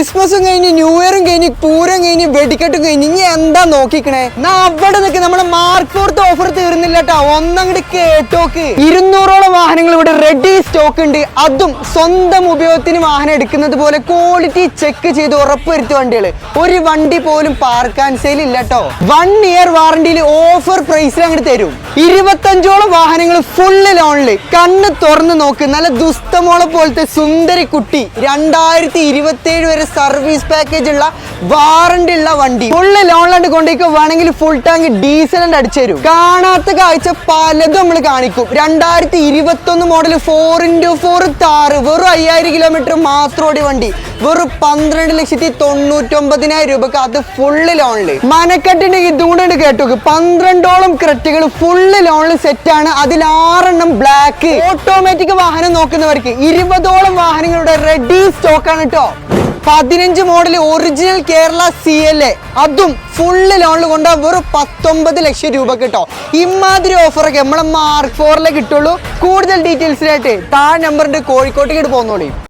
ക്രിസ്മസും കഴിഞ്ഞ് ന്യൂ ഇയറും കഴിഞ്ഞ് പൂരം കഴിഞ്ഞ് വെടിക്കെട്ടും കഴിഞ്ഞ് ഇനി എന്താ നോക്കിക്കണേ എന്നാ അവിടെ നിൽക്ക് നമ്മുടെ മാർക്ക് ഫോർത്ത് ഓഫർ തീർന്നില്ല കേട്ടോ. ഒന്നങ്ങോട്ട് കേട്ടോക്ക്. 200ഓളം വാഹനങ്ങൾ ഇവിടെ റെഡി സ്റ്റോക്ക് ഉണ്ട്. അതും സ്വന്തം ഉപയോഗത്തിന് വാഹനം എടുക്കുന്നത് പോലെ ക്വാളിറ്റി ചെക്ക് ചെയ്ത് ഉറപ്പുവരുത്തിയ വണ്ടികൾ. ഒരു വണ്ടി പോലും പാർക്കാൻ സെയിൽ ഇല്ല കേട്ടോ. 1 ഇയർ വാറണ്ടിയിൽ ഓഫർ പ്രൈസിൽ അങ്ങോട്ട് തരും. 25ഓളം വാഹനങ്ങൾ ഫുള്ള് ലോണില്. കണ്ണ് തുറന്ന് നോക്ക്. നല്ല ദുസ്തമോളെ പോലത്തെ സുന്ദരി കുട്ടി. 2027 വരെ സർവീസ് പാക്കേജ് ഉള്ള വാറണ്ടി ഉള്ള വണ്ടി. ഫുള്ള് ലോണിലാണ്ട് കൊണ്ടേക്ക് വേണമെങ്കിൽ ഫുൾ ടാങ്ക് ഡീസൽ അടിച്ചു തരും. കാണാത്ത കാഴ്ച പലതും നമ്മൾ കാണിക്കും. 2021 മോഡൽ 4x4 താറ് വെറും 5000 കിലോമീറ്റർ മാത്രം ഓടി വണ്ടി. വെറും 12,99,000 രൂപക്ക്. അത് ഫുള്ള് ലോണില്. മനക്കെട്ടിന്റെ ഇതുകൊണ്ട് കേട്ടോക്ക്. 12ഓളം ക്രെറ്റകൾ ഫുള്ള് ലോണിൽ സെറ്റ് ആണ്. അതിൽ 6 എണ്ണം ബ്ലാക്ക്. ഓട്ടോമാറ്റിക് വാഹനം നോക്കുന്നവർക്ക് 20ഓളം വാഹനങ്ങളുടെ റെഡി സ്റ്റോക്ക് ആണ് കേട്ടോ. 15 മോഡൽ ഒറിജിനൽ കേരള CLA അതും ഫുള്ള് ലോണിൽ കൊണ്ടാ വെറും 19 ലക്ഷം രൂപ കിട്ടോ. ഇമാതിരി ഓഫറൊക്കെ നമ്മളെ മാർക്ക് 4 കിട്ടുള്ളൂ. കൂടുതൽ ഡീറ്റെയിൽസിനായിട്ട് താഴെ നമ്പറിന്റെ കോഴിക്കോട്ടേക്ക് പോന്നോളി.